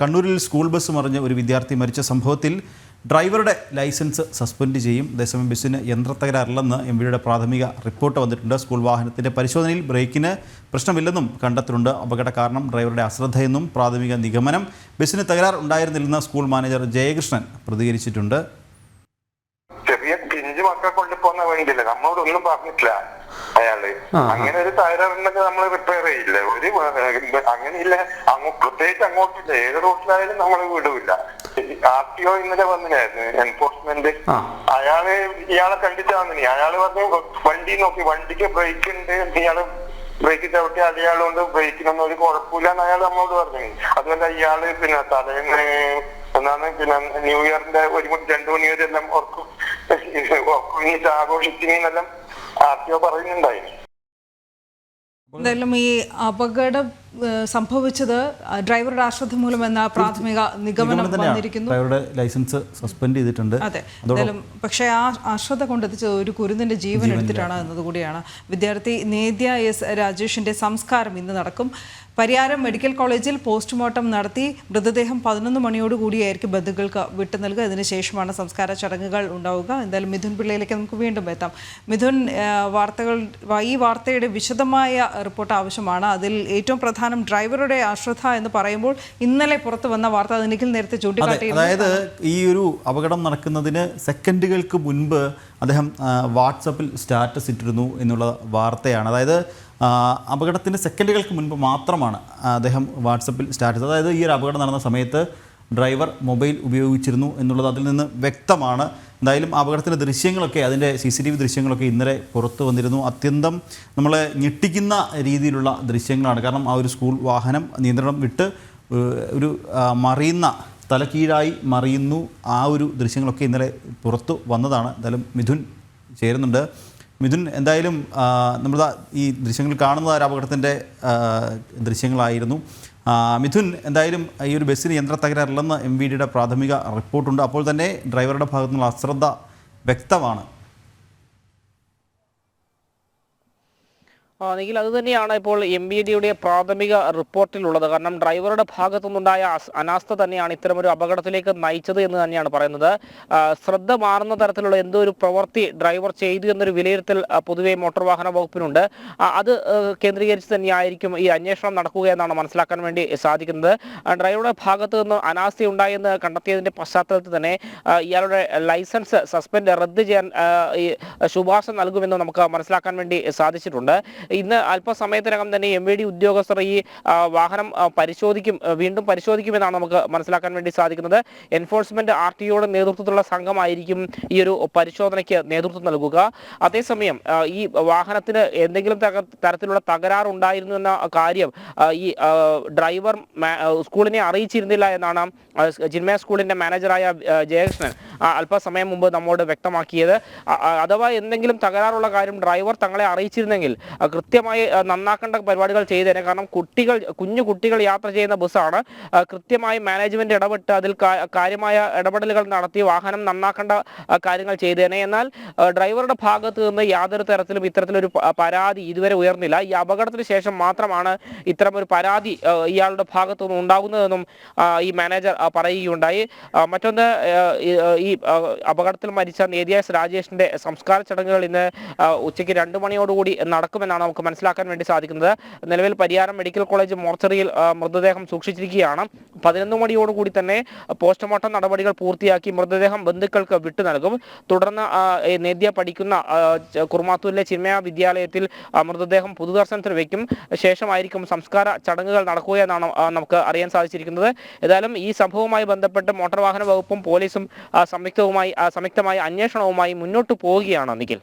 കണ്ണൂരിൽ school bus മറിഞ്ഞ് ഒരു വിദ്യാർത്ഥി മരിച്ച സംഭവത്തിൽ ഡ്രൈവറുടെ ലൈസൻസ് സസ്പെൻഡ് ചെയ്യും. അതേസമയം ബസ്സിന് യന്ത്രത്തകരാറില്ലെന്ന് എംപിയുടെ പ്രാഥമിക റിപ്പോർട്ട് വന്നിട്ടുണ്ട്. സ്കൂൾ വാഹനത്തിൻ്റെ പരിശോധനയിൽ ബ്രേക്കിന് പ്രശ്നമില്ലെന്നും കണ്ടെത്തിയിട്ടുണ്ട്. അപകട കാരണം ഡ്രൈവറുടെ അശ്രദ്ധയെന്നും പ്രാഥമിക നിഗമനം. ബസ്സിന് തകരാർ ഉണ്ടായിരുന്നില്ലെന്ന് സ്കൂൾ മാനേജർ ജയകൃഷ്ണൻ പ്രതികരിച്ചിട്ടുണ്ട്. ചെറിയ പിഞ്ചു മക്കളെ കൊണ്ടുപോകുന്ന വണ്ടിയില്ല, നമ്മളോടൊന്നും പറഞ്ഞിട്ടില്ല അയാള്. അങ്ങനെ ഒരു തകരാറുണ്ടെങ്കിൽ നമ്മൾ റിപ്പയർ ചെയ്യില്ല. അങ്ങനെയില്ല, പ്രത്യേകിച്ച് അങ്ങോട്ടില്ല. ഏത് റോഡിലായാലും നമ്മൾ വിടൂല. RTO ഇന്നലെ വന്നില്ലായിരുന്നു, എൻഫോഴ്സ്മെന്റ്. ഇയാളെ കണ്ടിട്ടാണ്. അയാള് പറഞ്ഞു വണ്ടി നോക്കി, വണ്ടിക്ക് ബ്രേക്ക് ഉണ്ട്, ഇയാള് ബ്രേക്ക് ചവിട്ടി അയാളുകൊണ്ട് ബ്രേക്കിനൊന്നും ഒരു കുഴപ്പമില്ല എന്ന് അയാൾ നമ്മളോട് പറഞ്ഞു. അതുപോലെ ഇയാള് പിന്നെ തലേന്ന് എന്നാണ് പിന്നെ ന്യൂ ഇയറിന്റെ 1 മണി 2 മണി വരെ എല്ലാം ആഘോഷിച്ചിനെല്ലാം RTO പറയുന്നുണ്ടായി. എന്തായാലും ഈ അപകടം സംഭവിച്ചത് ഡ്രൈവറുടെ അശ്രദ്ധ മൂലമെന്ന പ്രാഥമിക നിഗമനം വന്നിരിക്കുന്നു. ഡ്രൈവറുടെ ലൈസൻസ് സസ്പെൻഡ് ചെയ്തിട്ടുണ്ട്. അതെ, എന്തായാലും പക്ഷേ ആ അശ്രദ്ധ കൊണ്ടെത്തിച്ചത് ഒരു കുരുന്നിന്റെ ജീവൻ എടുത്തിട്ടാണ് എന്നതുകൂടിയാണ്. വിദ്യാർത്ഥി നേദ്യ എസ് രാജേഷിന്റെ സംസ്കാരം ഇന്ന് നടക്കും. പരിയാരം മെഡിക്കൽ കോളേജിൽ പോസ്റ്റ്മോർട്ടം നടത്തി മൃതദേഹം 11 മണിയോടുകൂടിയായിരിക്കും ബന്ധുക്കൾക്ക് വിട്ടു നൽകുക. ഇതിനുശേഷമാണ് സംസ്കാര ചടങ്ങുകൾ ഉണ്ടാവുക. എന്തായാലും മിഥുൻ പിള്ളയിലേക്ക് നമുക്ക് വീണ്ടും എത്താം. മിഥുൻ, ഈ വാർത്തയുടെ വിശദമായ റിപ്പോർട്ട് ആവശ്യമാണ്. അതിൽ ഏറ്റവും പ്രധാനം ഡ്രൈവറുടെ അശ്രദ്ധ എന്ന് പറയുമ്പോൾ ഇന്നലെ പുറത്തു വന്ന വാർത്ത നിഖിൽ നേരത്തെ ചൂണ്ടിക്കാട്ടിയിരുന്നു. അതായത് ഈ ഒരു അപകടം നടക്കുന്നതിന് സെക്കൻഡുകൾക്ക് മുൻപ് അദ്ദേഹം വാട്സപ്പിൽ സ്റ്റാറ്റസ് ഇട്ടിരുന്നു എന്നുള്ള വാർത്തയാണ്. അതായത് അപകടത്തിന് സെക്കൻഡുകൾക്ക് മുൻപ് മാത്രമാണ് അദ്ദേഹം വാട്സപ്പിൽ സ്റ്റാറ്റസ്, അതായത് ഈ ഒരു അപകടം നടന്ന സമയത്ത് ഡ്രൈവർ മൊബൈൽ ഉപയോഗിച്ചിരുന്നു എന്നുള്ളത് അതിൽ നിന്ന് വ്യക്തമാണ്. എന്തായാലും അപകടത്തിൻ്റെ ദൃശ്യങ്ങളൊക്കെ, അതിൻ്റെ CCTV ദൃശ്യങ്ങളൊക്കെ ഇന്നലെ പുറത്തു വന്നിരുന്നു. അത്യന്തം നമ്മളെ ഞെട്ടിക്കുന്ന രീതിയിലുള്ള ദൃശ്യങ്ങളാണ്. കാരണം ആ ഒരു സ്കൂൾ വാഹനം നിയന്ത്രണം വിട്ട് ഒരു മറിയുന്ന, തലകീഴായി മറിയുന്നു. ആ ഒരു ദൃശ്യങ്ങളൊക്കെ ഇന്നലെ പുറത്തു വന്നതാണ്. എന്തായാലും മിഥുൻ ചേരുന്നുണ്ട്. മിഥുൻ, എന്തായാലും നമ്മൾ ഈ ദൃശ്യങ്ങൾ കാണുന്നത് ഒരു അപകടത്തിൻ്റെ ദൃശ്യങ്ങളായിരുന്നു. മിഥുൻ, എന്തായാലും ഈ ഒരു ബസ്സിന് യന്ത്രത്തകരാറില്ലെന്ന് MVDയുടെ പ്രാഥമിക റിപ്പോർട്ടുണ്ട്. അപ്പോൾ തന്നെ ഡ്രൈവറുടെ ഭാഗത്തു നിന്നുള്ള അശ്രദ്ധ വ്യക്തമാണ്. നിഖിൽ, അതുതന്നെയാണ് ഇപ്പോൾ MVDയുടെ പ്രാഥമിക റിപ്പോർട്ടിലുള്ളത്. കാരണം ഡ്രൈവറുടെ ഭാഗത്തുനിന്നുണ്ടായ അനാസ്ഥ തന്നെയാണ് ഇത്തരമൊരു അപകടത്തിലേക്ക് നയിച്ചത് എന്ന് തന്നെയാണ് പറയുന്നത്. ശ്രദ്ധ മാറുന്ന തരത്തിലുള്ള എന്തോ ഒരു പ്രവൃത്തി ഡ്രൈവർ ചെയ്തു എന്നൊരു വിലയിരുത്തൽ പൊതുവെ മോട്ടോർ വാഹന വകുപ്പിനുണ്ട്. അത് കേന്ദ്രീകരിച്ച് തന്നെയായിരിക്കും ഈ അന്വേഷണം നടക്കുക എന്നാണ് മനസ്സിലാക്കാൻ വേണ്ടി സാധിക്കുന്നത്. ഡ്രൈവറുടെ ഭാഗത്ത് നിന്ന് അനാസ്ഥയുണ്ടായെന്ന് കണ്ടെത്തിയതിൻ്റെ പശ്ചാത്തലത്തിൽ തന്നെ ഇയാളുടെ ലൈസൻസ് സസ്പെൻഡ് റദ്ദ് ചെയ്യാൻ ഈ ശുപാർശ നൽകുമെന്ന് നമുക്ക് മനസ്സിലാക്കാൻ വേണ്ടി സാധിച്ചിട്ടുണ്ട്. ഇന്ന് അല്പസമയത്തിനകം തന്നെ MVD ഉദ്യോഗസ്ഥർ ഈ വാഹനം വീണ്ടും പരിശോധിക്കുമെന്നാണ് നമുക്ക് മനസ്സിലാക്കാൻ വേണ്ടി സാധിക്കുന്നത്. എൻഫോഴ്സ്മെന്റ് RTOയുടെ നേതൃത്വത്തിലുള്ള സംഘമായിരിക്കും ഈ ഒരു പരിശോധനയ്ക്ക് നേതൃത്വം നൽകുക. അതേസമയം ഈ വാഹനത്തിന് എന്തെങ്കിലും തരത്തിലുള്ള തകരാറുണ്ടായിരുന്നു എന്ന കാര്യം ഈ ഡ്രൈവർ സ്കൂളിനെ അറിയിച്ചിരുന്നില്ല എന്നാണ് ജിന്മയ സ്കൂളിന്റെ മാനേജറായ ജയകൃഷ്ണൻ അല്പസമയം മുമ്പ് നമ്മോട് വ്യക്തമാക്കിയത്. അഥവാ എന്തെങ്കിലും തകരാറുള്ള കാര്യം ഡ്രൈവർ തങ്ങളെ അറിയിച്ചിരുന്നെങ്കിൽ കൃത്യമായി നന്നാക്കേണ്ട പരിപാടികൾ ചെയ്തേനെ. കാരണം കുഞ്ഞു കുട്ടികൾ യാത്ര ചെയ്യുന്ന ബസ്സാണ്. കൃത്യമായി മാനേജ്മെന്റ് ഇടപെട്ട് അതിൽ കാര്യമായ ഇടപെടലുകൾ നടത്തി വാഹനം നന്നാക്കേണ്ട കാര്യങ്ങൾ ചെയ്തേനെ. എന്നാൽ ഡ്രൈവറുടെ ഭാഗത്ത് നിന്ന് യാതൊരു തരത്തിലും ഇത്തരത്തിലൊരു പരാതി ഇതുവരെ ഉയർന്നില്ല. ഈ അപകടത്തിന് ശേഷം മാത്രമാണ് ഇത്തരമൊരു പരാതി ഇയാളുടെ ഭാഗത്തു നിന്ന് ഉണ്ടാകുന്നതെന്നും ഈ മാനേജർ പറയുകയുണ്ടായി. മറ്റൊന്ന്, ഈ അപകടത്തിൽ മരിച്ച നേദ്യ എസ് രാജേഷിന്റെ സംസ്കാര ചടങ്ങുകൾ ഇന്ന് ഉച്ചയ്ക്ക് 2 മണിയോടുകൂടി നടക്കുമെന്നാണ് നമുക്ക് മനസ്സിലാക്കാൻ വേണ്ടി സാധിക്കുന്നത്. നിലവിൽ പരിയാരം മെഡിക്കൽ കോളേജ് മോർച്ചറിയിൽ മൃതദേഹം സൂക്ഷിച്ചിരിക്കുകയാണ്. 11 മണിയോടുകൂടി തന്നെ പോസ്റ്റ്മോർട്ടം നടപടികൾ പൂർത്തിയാക്കി മൃതദേഹം ബന്ധുക്കൾക്ക് വിട്ടു നൽകും. തുടർന്ന് നേദ്യ പഠിക്കുന്ന കുറുമാത്തൂരിലെ ചിന്മയ വിദ്യാലയത്തിൽ മൃതദേഹം പൊതുദർശനത്തിന് വയ്ക്കും. ശേഷമായിരിക്കും സംസ്കാര ചടങ്ങുകൾ നടക്കുക എന്നാണ് നമുക്ക് അറിയാൻ സാധിച്ചിരിക്കുന്നത്. ഏതായാലും ഈ സംഭവവുമായി ബന്ധപ്പെട്ട് മോട്ടോർ വാഹന വകുപ്പും പോലീസും സംയുക്തമായി അന്വേഷണവുമായി മുന്നോട്ട് പോവുകയാണ് നിഖിൽ.